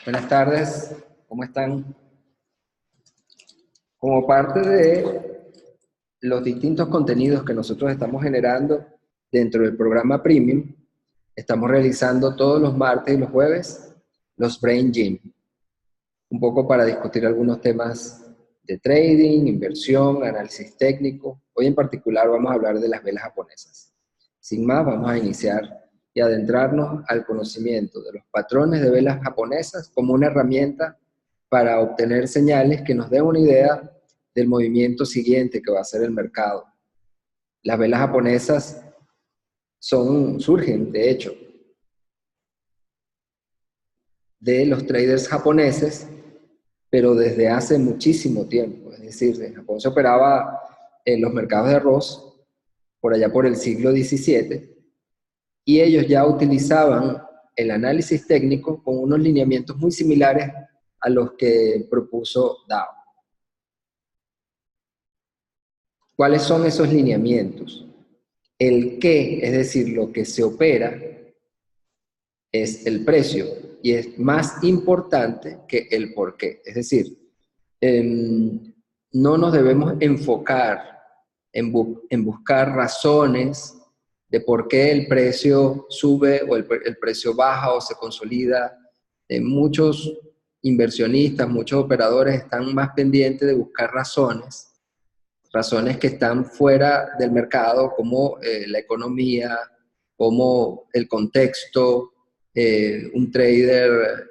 Buenas tardes, ¿cómo están? Como parte de los distintos contenidos que nosotros estamos generando dentro del programa Premium, estamos realizando todos los martes y los jueves los Brain Gym, un poco para discutir algunos temas de trading, inversión, análisis técnico. Hoy en particular vamos a hablar de las velas japonesas. Sin más, vamos a iniciar y adentrarnos al conocimiento de los patrones de velas japonesas como una herramienta para obtener señales que nos den una idea del movimiento siguiente que va a ser el mercado. Las velas japonesas surgen, de hecho, de los traders japoneses, pero desde hace muchísimo tiempo. Es decir, en Japón se operaba en los mercados de arroz por allá por el siglo XVII, y ellos ya utilizaban el análisis técnico con unos lineamientos muy similares a los que propuso Dow. ¿Cuáles son esos lineamientos? El qué, es decir, lo que se opera, es el precio, y es más importante que el por qué. Es decir, no nos debemos enfocar en buscar razones de por qué el precio sube o el precio baja o se consolida. Muchos inversionistas, muchos operadores están más pendientes de buscar razones que están fuera del mercado, como la economía, como el contexto, un trader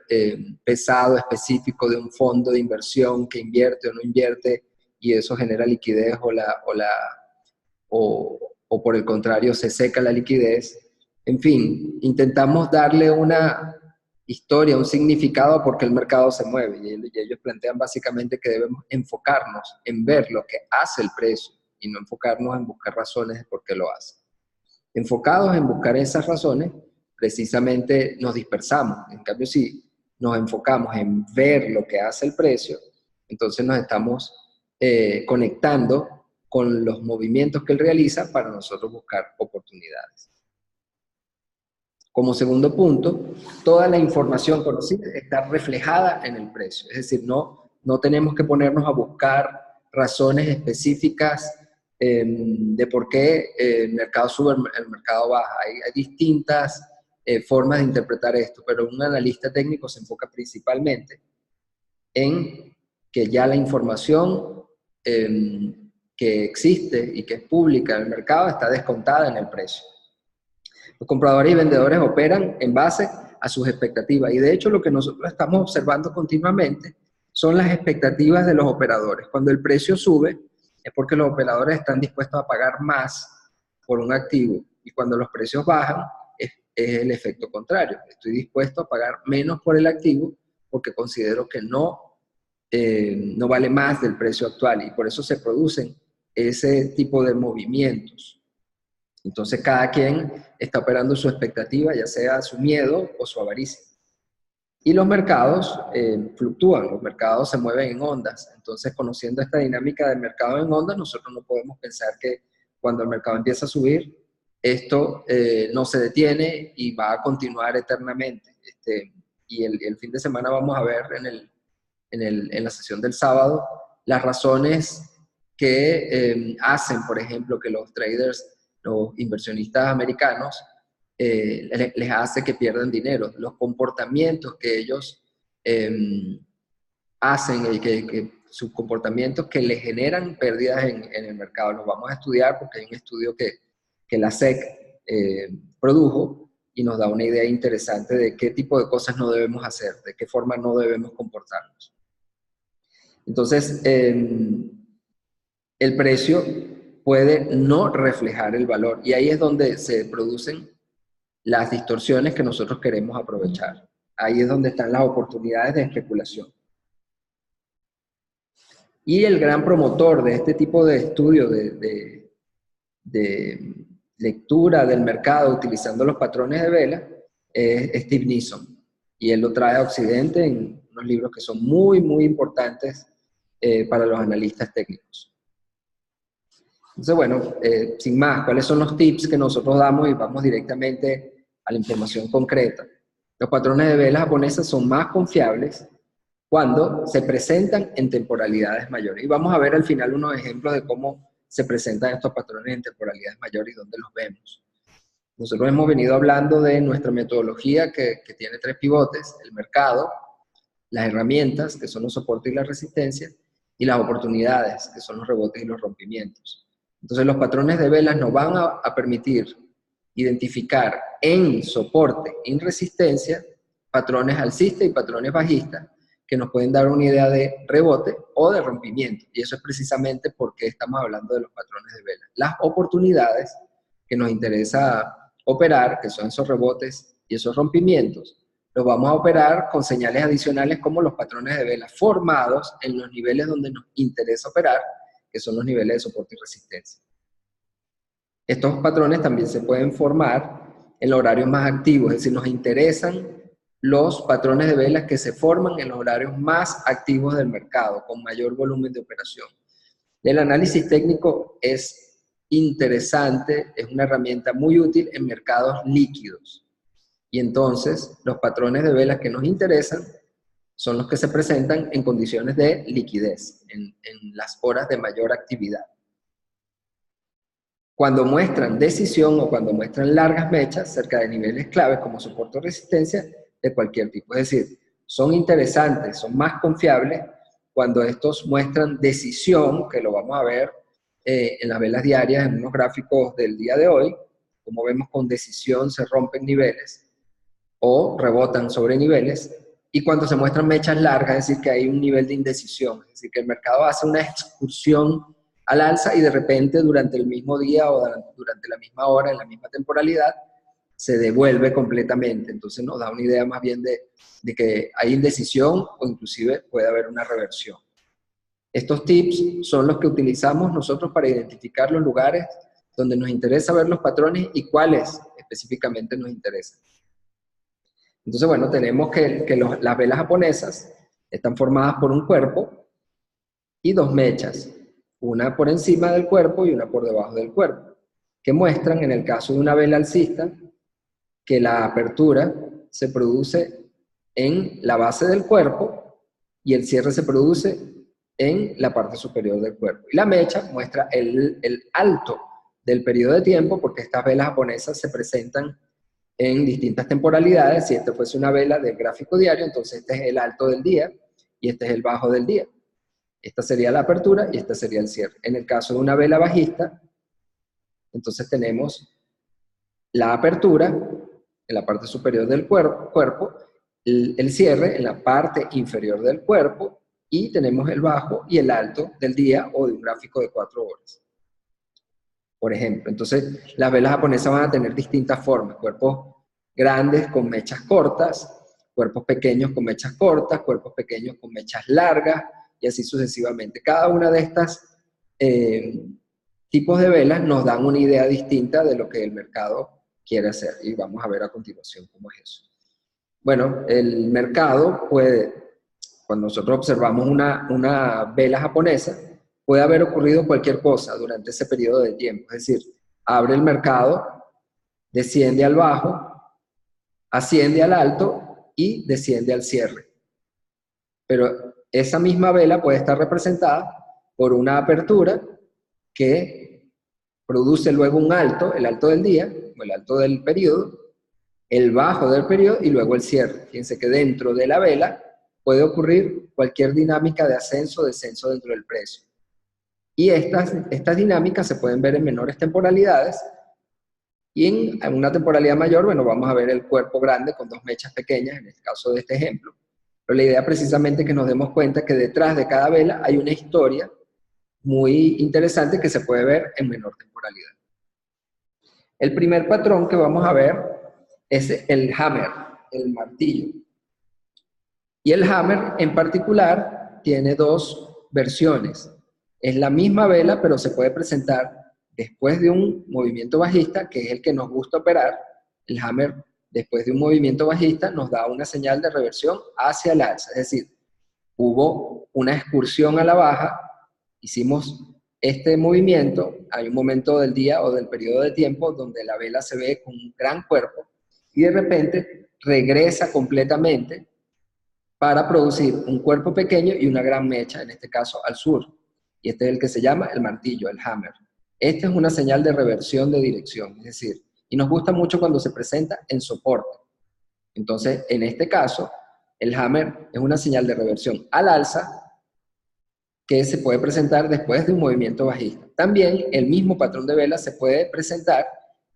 pesado, específico de un fondo de inversión que invierte o no invierte, y eso genera liquidez o por el contrario se seca la liquidez. En fin, intentamos darle una historia, un significado a por qué el mercado se mueve, y ellos plantean básicamente que debemos enfocarnos en ver lo que hace el precio y no enfocarnos en buscar razones de por qué lo hace. Enfocados en buscar esas razones, precisamente nos dispersamos. En cambio, si nos enfocamos en ver lo que hace el precio, entonces nos estamos conectando con los movimientos que él realiza para nosotros buscar oportunidades. Como segundo punto, toda la información conocida está reflejada en el precio. Es decir, no tenemos que ponernos a buscar razones específicas de por qué el mercado sube, el mercado baja. Hay distintas formas de interpretar esto, pero un analista técnico se enfoca principalmente en que ya la información que existe y que es pública en el mercado está descontada en el precio. Los compradores y vendedores operan en base a sus expectativas, y de hecho lo que nosotros estamos observando continuamente son las expectativas de los operadores. Cuando el precio sube es porque los operadores están dispuestos a pagar más por un activo, y cuando los precios bajan es el efecto contrario. Estoy dispuesto a pagar menos por el activo porque considero que no vale más del precio actual, y por eso se producen ese tipo de movimientos. Entonces cada quien está operando su expectativa, ya sea su miedo o su avaricia. Y los mercados fluctúan, los mercados se mueven en ondas. Entonces, conociendo esta dinámica del mercado en ondas, nosotros no podemos pensar que cuando el mercado empieza a subir, esto no se detiene y va a continuar eternamente. Y el fin de semana vamos a ver en la sesión del sábado las razones que hacen, por ejemplo, que los traders, los inversionistas americanos, les hace que pierdan dinero. Los comportamientos que ellos hacen, sus comportamientos que les generan pérdidas en el mercado. Los vamos a estudiar porque hay un estudio que la SEC produjo y nos da una idea interesante de qué tipo de cosas no debemos hacer, de qué forma no debemos comportarnos. Entonces, el precio puede no reflejar el valor, y ahí es donde se producen las distorsiones que nosotros queremos aprovechar. Ahí es donde están las oportunidades de especulación. Y el gran promotor de este tipo de estudio, de lectura del mercado utilizando los patrones de vela, es Steve Nissen. Y él lo trae a Occidente en unos libros que son muy, muy importantes para los analistas técnicos. Entonces, bueno, sin más, ¿cuáles son los tips que nosotros damos? Y vamos directamente a la información concreta. Los patrones de velas japonesas son más confiables cuando se presentan en temporalidades mayores. Y vamos a ver al final unos ejemplos de cómo se presentan estos patrones en temporalidades mayores y dónde los vemos. Nosotros hemos venido hablando de nuestra metodología que tiene 3 pivotes: el mercado, las herramientas, que son los soportes y la resistencia, y las oportunidades, que son los rebotes y los rompimientos. Entonces los patrones de velas nos van a permitir identificar en soporte y en resistencia patrones alcistas y patrones bajistas que nos pueden dar una idea de rebote o de rompimiento. Y eso es precisamente porque estamos hablando de los patrones de velas. Las oportunidades que nos interesa operar, que son esos rebotes y esos rompimientos, los vamos a operar con señales adicionales como los patrones de velas formados en los niveles donde nos interesa operar, que son los niveles de soporte y resistencia. Estos patrones también se pueden formar en los horarios más activos, es decir, nos interesan los patrones de velas que se forman en los horarios más activos del mercado, con mayor volumen de operación. El análisis técnico es interesante, es una herramienta muy útil en mercados líquidos. Y entonces, los patrones de velas que nos interesan son los que se presentan en condiciones de liquidez, en las horas de mayor actividad. Cuando muestran decisión o cuando muestran largas mechas cerca de niveles claves como soporte o resistencia de cualquier tipo. Es decir, son interesantes, son más confiables cuando estos muestran decisión, que lo vamos a ver en las velas diarias, en unos gráficos del día de hoy. Como vemos, con decisión se rompen niveles o rebotan sobre niveles, y cuando se muestran mechas largas, es decir, que hay un nivel de indecisión, es decir, que el mercado hace una excursión al alza y de repente durante el mismo día o durante la misma hora, en la misma temporalidad, se devuelve completamente. Entonces nos da una idea más bien de que hay indecisión o inclusive puede haber una reversión. Estos tips son los que utilizamos nosotros para identificar los lugares donde nos interesa ver los patrones y cuáles específicamente nos interesan. Entonces, bueno, tenemos que las velas japonesas están formadas por un cuerpo y 2 mechas, una por encima del cuerpo y una por debajo del cuerpo, que muestran, en el caso de una vela alcista, que la apertura se produce en la base del cuerpo y el cierre se produce en la parte superior del cuerpo. Y la mecha muestra el alto del periodo de tiempo, porque estas velas japonesas se presentan en distintas temporalidades. Si esta fuese una vela del gráfico diario, entonces este es el alto del día y este es el bajo del día. Esta sería la apertura y esta sería el cierre. En el caso de una vela bajista, entonces tenemos la apertura en la parte superior del cuerpo, el cierre en la parte inferior del cuerpo, y tenemos el bajo y el alto del día o de un gráfico de 4 horas. Por ejemplo, entonces las velas japonesas van a tener distintas formas: cuerpos grandes con mechas cortas, cuerpos pequeños con mechas cortas, cuerpos pequeños con mechas largas, y así sucesivamente. Cada una de estas tipos de velas nos dan una idea distinta de lo que el mercado quiere hacer, y vamos a ver a continuación cómo es eso. Bueno, el mercado puede, cuando nosotros observamos una vela japonesa, puede haber ocurrido cualquier cosa durante ese periodo de tiempo. Es decir, abre el mercado, desciende al bajo, asciende al alto y desciende al cierre. Pero esa misma vela puede estar representada por una apertura que produce luego un alto, el alto del día, o el alto del periodo, el bajo del periodo y luego el cierre. Fíjense que dentro de la vela puede ocurrir cualquier dinámica de ascenso o descenso dentro del precio. Y estas dinámicas se pueden ver en menores temporalidades, y en una temporalidad mayor, bueno, vamos a ver el cuerpo grande con 2 mechas pequeñas, en el caso de este ejemplo. Pero la idea precisamente es que nos demos cuenta que detrás de cada vela hay una historia muy interesante que se puede ver en menor temporalidad. El primer patrón que vamos a ver es el hammer, el martillo. Y el hammer en particular tiene 2 versiones. Es la misma vela, pero se puede presentar después de un movimiento bajista, que es el que nos gusta operar. El hammer, después de un movimiento bajista, nos da una señal de reversión hacia el alza. Es decir, hubo una excursión a la baja, hicimos este movimiento, hay un momento del día o del periodo de tiempo donde la vela se ve con un gran cuerpo, y de repente regresa completamente para producir un cuerpo pequeño y una gran mecha, en este caso al sur. Y este es el que se llama el martillo, el hammer. Esta es una señal de reversión de dirección, es decir, y nos gusta mucho cuando se presenta en soporte. Entonces, en este caso, el hammer es una señal de reversión al alza que se puede presentar después de un movimiento bajista. También el mismo patrón de vela se puede presentar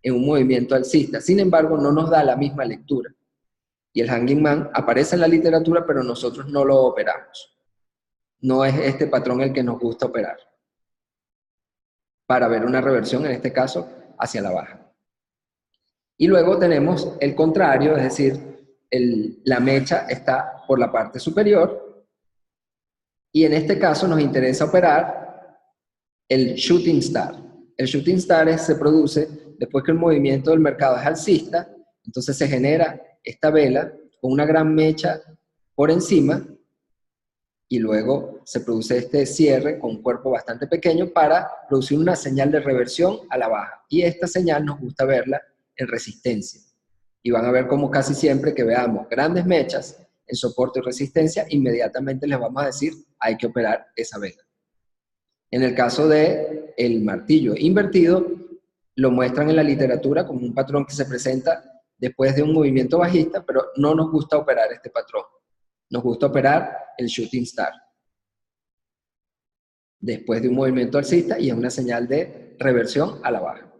en un movimiento alcista. Sin embargo, no nos da la misma lectura. Y el hanging man aparece en la literatura, pero nosotros no lo operamos. No es este patrón el que nos gusta operar, para ver una reversión, en este caso, hacia la baja. Y luego tenemos el contrario, es decir, la mecha está por la parte superior, y en este caso nos interesa operar el shooting star. El shooting star se produce después que el movimiento del mercado es alcista, entonces se genera esta vela con una gran mecha por encima, y luego se produce este cierre con un cuerpo bastante pequeño para producir una señal de reversión a la baja. Y esta señal nos gusta verla en resistencia. Y van a ver como casi siempre que veamos grandes mechas en soporte y resistencia, inmediatamente les vamos a decir, hay que operar esa vela. En el caso del martillo invertido, lo muestran en la literatura como un patrón que se presenta después de un movimiento bajista, pero no nos gusta operar este patrón. Nos gusta operar el shooting star después de un movimiento alcista y es una señal de reversión a la baja.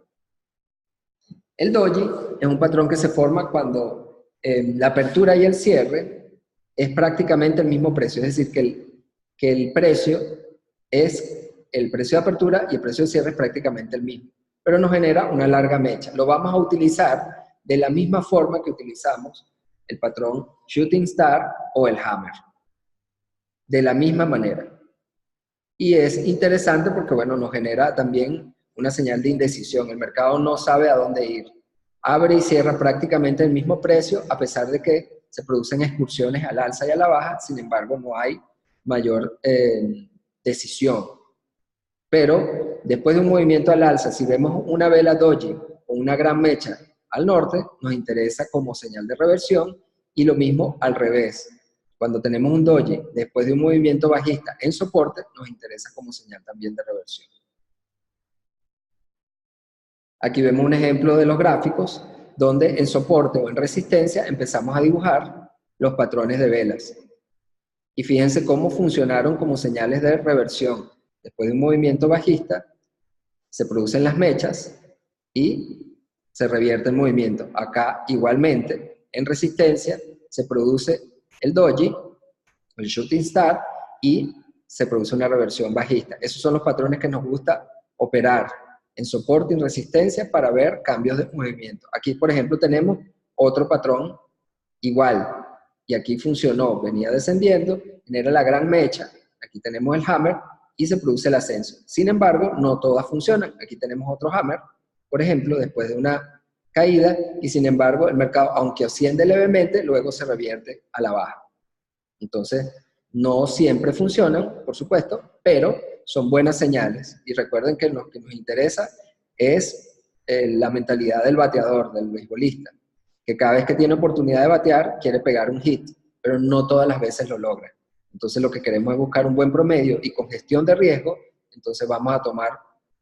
El doji es un patrón que se forma cuando la apertura y el cierre es prácticamente el mismo precio, es decir, que el precio es el precio de apertura y el precio de cierre es prácticamente el mismo, pero nos genera una larga mecha. Lo vamos a utilizar de la misma forma que utilizamos el patrón shooting star o el hammer, de la misma manera. Y es interesante porque, bueno, nos genera también una señal de indecisión. El mercado no sabe a dónde ir. Abre y cierra prácticamente el mismo precio, a pesar de que se producen excursiones al alza y a la baja, sin embargo, no hay mayor decisión. Pero después de un movimiento al alza, si vemos una vela doji o una gran mecha al norte, nos interesa como señal de reversión, y lo mismo al revés. Cuando tenemos un doji después de un movimiento bajista en soporte, nos interesa como señal también de reversión. Aquí vemos un ejemplo de los gráficos, donde en soporte o en resistencia empezamos a dibujar los patrones de velas. Y fíjense cómo funcionaron como señales de reversión. Después de un movimiento bajista, se producen las mechas y se revierte el movimiento. Acá, igualmente, en resistencia, se produce el doji, el shooting star, y se produce una reversión bajista. Esos son los patrones que nos gusta operar en soporte y en resistencia para ver cambios de movimiento. Aquí, por ejemplo, tenemos otro patrón igual, y aquí funcionó, venía descendiendo, genera la gran mecha, aquí tenemos el hammer, y se produce el ascenso. Sin embargo, no todas funcionan. Aquí tenemos otro hammer, por ejemplo, después de una caída, y sin embargo, el mercado, aunque asciende levemente, luego se revierte a la baja. Entonces, no siempre funcionan, por supuesto, pero son buenas señales. Y recuerden que lo que nos interesa es la mentalidad del bateador, del beisbolista, que cada vez que tiene oportunidad de batear, quiere pegar un hit, pero no todas las veces lo logra. Entonces, lo que queremos es buscar un buen promedio y con gestión de riesgo, entonces vamos a tomar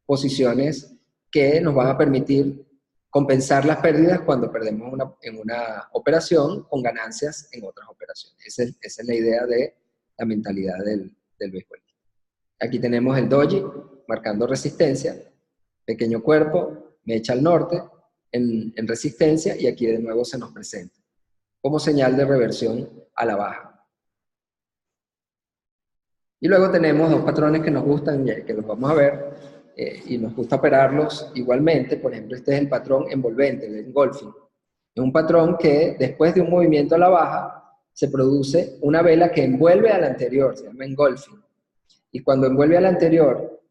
posiciones que nos van a permitir compensar las pérdidas cuando perdemos en una operación con ganancias en otras operaciones. Esa es la idea de la mentalidad del béisbol. Aquí tenemos el doji marcando resistencia, pequeño cuerpo, mecha al norte, en resistencia, y aquí de nuevo se nos presenta como señal de reversión a la baja. Y luego tenemos dos patrones que nos gustan, que los vamos a ver, y nos gusta operarlos igualmente. Por ejemplo, este es el patrón envolvente, el engulfing. Es un patrón que después de un movimiento a la baja se produce una vela que envuelve a la anterior, se llama engulfing. Y cuando envuelve a la anterior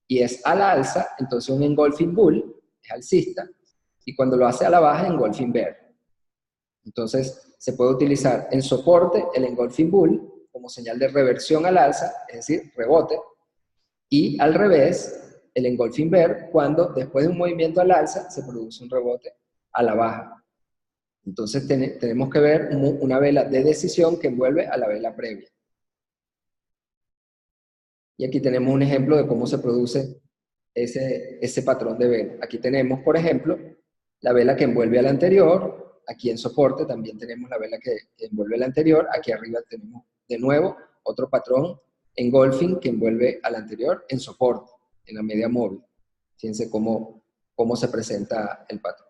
y es a la alza, entonces un engulfing bull es alcista, y cuando lo hace a la baja, engulfing bear. Entonces se puede utilizar en soporte el engulfing bull como señal de reversión al alza, es decir, rebote, y al revés, el engulfing bear, cuando después de un movimiento al alza se produce un rebote a la baja. Entonces tenemos que ver una vela de decisión que envuelve a la vela previa. Y aquí tenemos un ejemplo de cómo se produce ese patrón de vela. Aquí tenemos, por ejemplo, la vela que envuelve a la anterior. Aquí en soporte también tenemos la vela que envuelve a la anterior. Aquí arriba tenemos de nuevo otro patrón engulfing que envuelve a la anterior en soporte, en la media móvil. Fíjense cómo se presenta el patrón.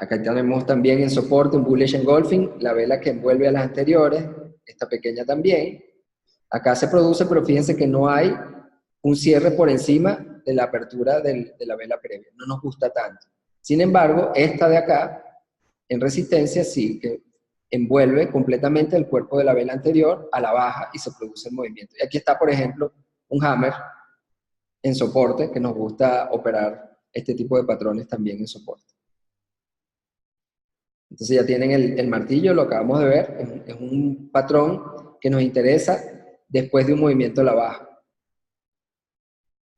Acá tenemos también en soporte un bullish engulfing, la vela que envuelve a las anteriores, esta pequeña también. Acá se produce, pero fíjense que no hay un cierre por encima de la apertura de la vela previa. No nos gusta tanto. Sin embargo, esta de acá, en resistencia, sí que envuelve completamente el cuerpo de la vela anterior a la baja y se produce el movimiento. Y aquí está, por ejemplo, un hammer en soporte, que nos gusta operar este tipo de patrones también en soporte. Entonces ya tienen el martillo, lo acabamos de ver, es un patrón que nos interesa después de un movimiento a la baja.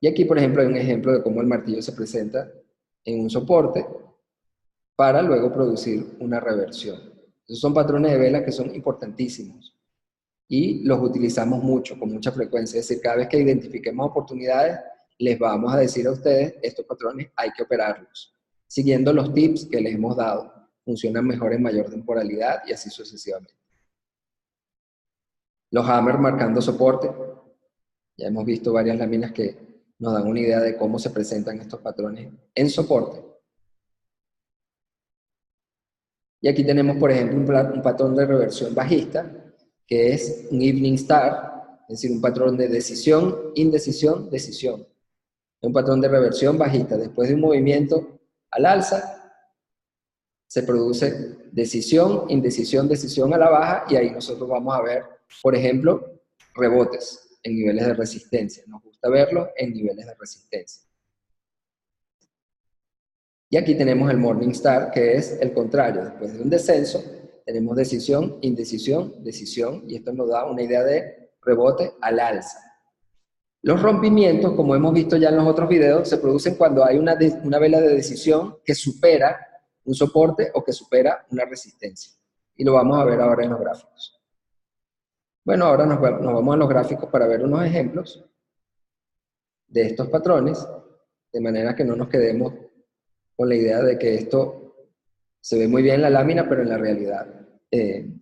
Y aquí, por ejemplo, hay un ejemplo de cómo el martillo se presenta en un soporte para luego producir una reversión. Esos son patrones de vela que son importantísimos y los utilizamos mucho, con mucha frecuencia. Es decir, cada vez que identifiquemos oportunidades, les vamos a decir a ustedes, estos patrones hay que operarlos, siguiendo los tips que les hemos dado. Funcionan mejor en mayor temporalidad y así sucesivamente. Los hammers marcando soporte. Ya hemos visto varias láminas que nos dan una idea de cómo se presentan estos patrones en soporte. Y aquí tenemos, por ejemplo, un patrón de reversión bajista, que es un Evening Star, es decir, un patrón de decisión, indecisión, decisión. Es un patrón de reversión bajista. Después de un movimiento al alza, se produce decisión, indecisión, decisión a la baja, y ahí nosotros vamos a ver, por ejemplo, rebotes en niveles de resistencia. Nos gusta verlo en niveles de resistencia. Y aquí tenemos el Morningstar, que es el contrario. Después de un descenso, tenemos decisión, indecisión, decisión, y esto nos da una idea de rebote al alza. Los rompimientos, como hemos visto ya en los otros videos, se producen cuando hay una vela de decisión que supera un soporte o que supera una resistencia. Y lo vamos a ver ahora en los gráficos. Bueno, ahora nos vamos a los gráficos para ver unos ejemplos de estos patrones, de manera que no nos quedemos con la idea de que esto se ve muy bien en la lámina, pero en la realidad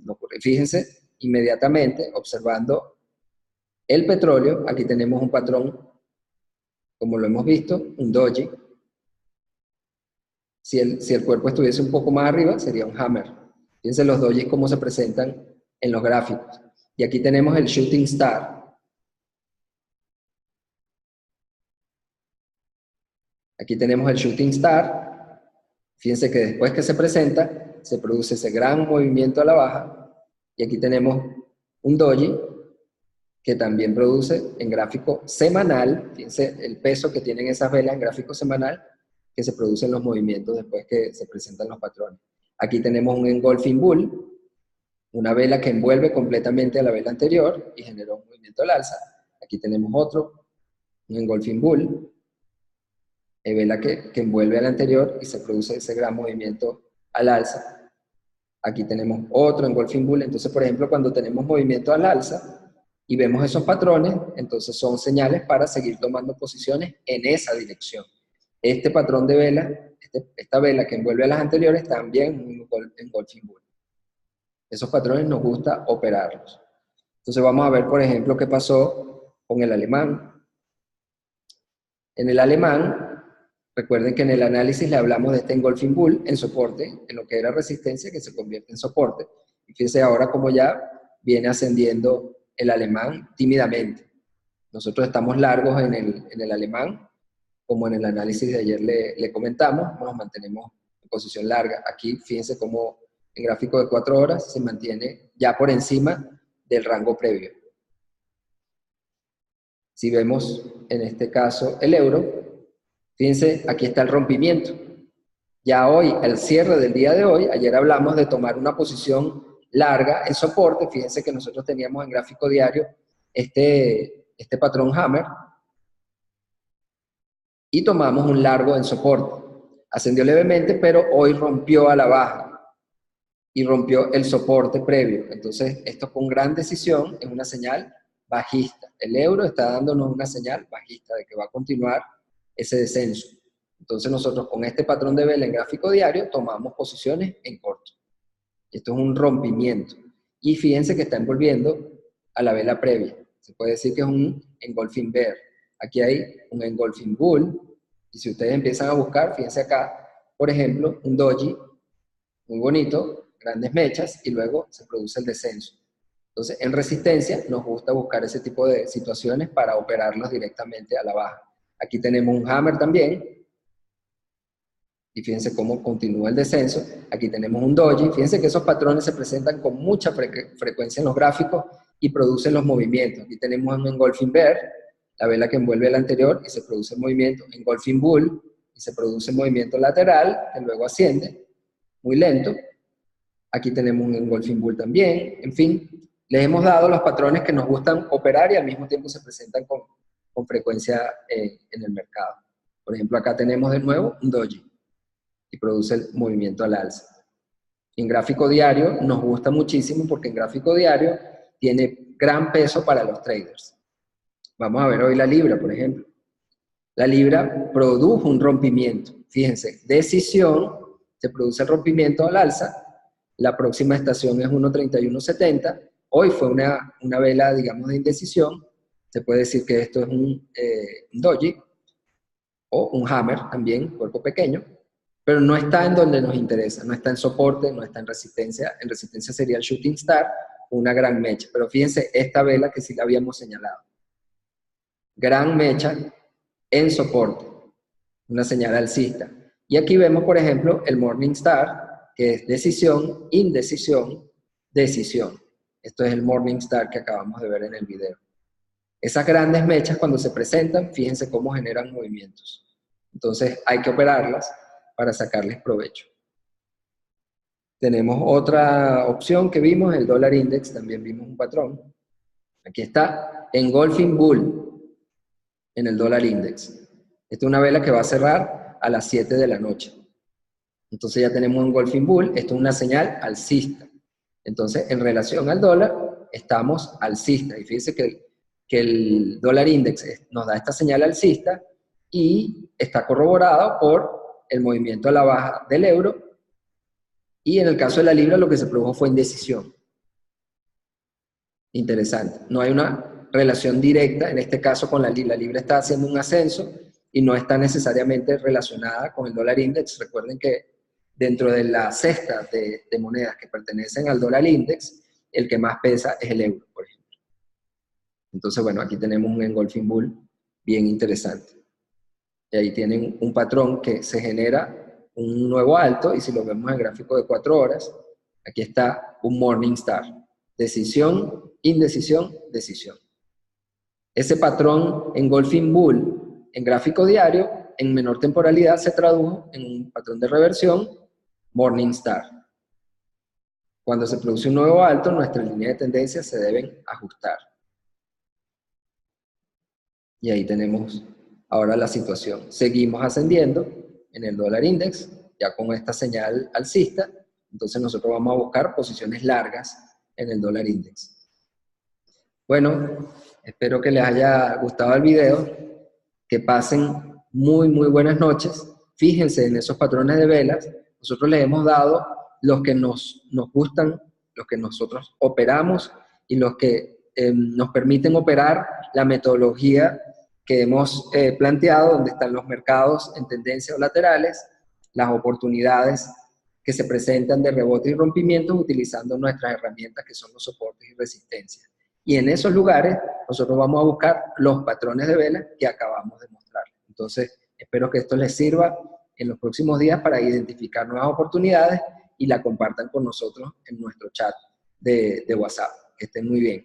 no ocurre. Fíjense, inmediatamente, observando el petróleo, aquí tenemos un patrón, como lo hemos visto, un doji. Si el cuerpo estuviese un poco más arriba, sería un hammer. Fíjense los dojis cómo se presentan en los gráficos. Y aquí tenemos el shooting star. Aquí tenemos el shooting star. Fíjense que después que se presenta, se produce ese gran movimiento a la baja. Y aquí tenemos un doji que también produce en gráfico semanal. Fíjense el peso que tienen esas velas en gráfico semanal, que se producen los movimientos después que se presentan los patrones. Aquí tenemos un engulfing bull, una vela que envuelve completamente a la vela anterior y generó un movimiento al alza. Aquí tenemos otro, un engulfing bull, vela que envuelve a la anterior y se produce ese gran movimiento al alza. Aquí tenemos otro engulfing bull. Entonces, por ejemplo, cuando tenemos movimiento al alza y vemos esos patrones, entonces son señales para seguir tomando posiciones en esa dirección. Este patrón de vela, esta vela que envuelve a las anteriores, también un engulfing bull. Esos patrones nos gusta operarlos. Entonces vamos a ver, por ejemplo, qué pasó con el alemán. En el alemán, recuerden que en el análisis le hablamos de este engulfing bull en soporte, en lo que era resistencia, que se convierte en soporte. Y fíjense ahora cómo ya viene ascendiendo el alemán tímidamente. Nosotros estamos largos en el alemán, como en el análisis de ayer le comentamos, nos mantenemos en posición larga. Aquí fíjense cómo en gráfico de 4 horas se mantiene ya por encima del rango previo. Si vemos en este caso el euro, fíjense, aquí está el rompimiento. Ya hoy, el cierre del día de hoy, ayer hablamos de tomar una posición larga en soporte. Fíjense que nosotros teníamos en gráfico diario este patrón hammer y tomamos un largo en soporte. ascendió levemente, pero hoy rompió a la baja y rompió el soporte previo. Entonces, esto con gran decisión es una señal bajista. El euro está dándonos una señal bajista de que va a continuar ese descenso. Entonces, nosotros con este patrón de vela en gráfico diario tomamos posiciones en corto. Esto es un rompimiento. Y fíjense que está envolviendo a la vela previa. Se puede decir que es un engulfing bear. Aquí hay un engulfing bull. Y si ustedes empiezan a buscar, fíjense acá, por ejemplo, un doji muy bonito, grandes mechas, y luego se produce el descenso. Entonces, en resistencia nos gusta buscar ese tipo de situaciones para operarlos directamente a la baja. Aquí tenemos un hammer también, y fíjense cómo continúa el descenso. Aquí tenemos un doji. Fíjense que esos patrones se presentan con mucha frecuencia en los gráficos y producen los movimientos. Aquí tenemos un engulfing bear, la vela que envuelve el anterior, y se produce el movimiento. Engulfing bull, y se produce el movimiento lateral, que luego asciende, muy lento. Aquí tenemos un engulfing bull también. En fin, les hemos dado los patrones que nos gustan operar y al mismo tiempo se presentan con frecuencia en el mercado. Por ejemplo, acá tenemos de nuevo un doji y produce el movimiento al alza. En gráfico diario nos gusta muchísimo porque en gráfico diario tiene gran peso para los traders. Vamos a ver hoy la libra, por ejemplo. La libra produjo un rompimiento. Fíjense, decisión, se produce el rompimiento al alza. La próxima estación es 1.3170. Hoy fue una vela, digamos, de indecisión. Se puede decir que esto es un doji o un hammer también, cuerpo pequeño. Pero no está en donde nos interesa, no está en soporte, no está en resistencia. En resistencia sería el shooting star, una gran mecha. Pero fíjense esta vela que sí la habíamos señalado. Gran mecha en soporte, una señal alcista. Y aquí vemos, por ejemplo, el Morning Star, que es decisión, indecisión, decisión. Esto es el Morning Star que acabamos de ver en el video. Esas grandes mechas cuando se presentan, fíjense cómo generan movimientos. Entonces hay que operarlas para sacarles provecho. Tenemos otra opción que vimos, el dólar index, también vimos un patrón. Aquí está, engulfing bull en el dólar index. Esta es una vela que va a cerrar a las 7 de la noche. Entonces ya tenemos un engulfing bull, esto es una señal alcista. Entonces, en relación al dólar, estamos alcista. Y fíjense que el dólar index nos da esta señal alcista y está corroborado por el movimiento a la baja del euro, y en el caso de la libra lo que se produjo fue indecisión. Interesante. No hay una relación directa, en este caso con la libra. La libra está haciendo un ascenso y no está necesariamente relacionada con el dólar index. Recuerden que dentro de la cesta de monedas que pertenecen al dólar index, el que más pesa es el euro, por ejemplo. Entonces, bueno, aquí tenemos un engulfing bull bien interesante. Y ahí tienen un patrón que se genera un nuevo alto, y si lo vemos en gráfico de 4 horas, aquí está un Morning Star. Decisión, indecisión, decisión. Ese patrón engulfing bull en gráfico diario, en menor temporalidad, se tradujo en un patrón de reversión, Morning Star. Cuando se produce un nuevo alto, nuestras líneas de tendencia se deben ajustar. Y ahí tenemos ahora la situación. Seguimos ascendiendo en el dólar index, ya con esta señal alcista. Entonces nosotros vamos a buscar posiciones largas en el dólar index. Bueno, espero que les haya gustado el video, que pasen muy buenas noches. Fíjense en esos patrones de velas. Nosotros les hemos dado los que nos gustan, los que nosotros operamos y los que nos permiten operar la metodología que hemos planteado, donde están los mercados en tendencia o laterales, las oportunidades que se presentan de rebote y rompimientos utilizando nuestras herramientas que son los soportes y resistencias. Y en esos lugares nosotros vamos a buscar los patrones de vela que acabamos de mostrar. Entonces, espero que esto les sirva en los próximos días para identificar nuevas oportunidades y la compartan con nosotros en nuestro chat de WhatsApp. Que estén muy bien.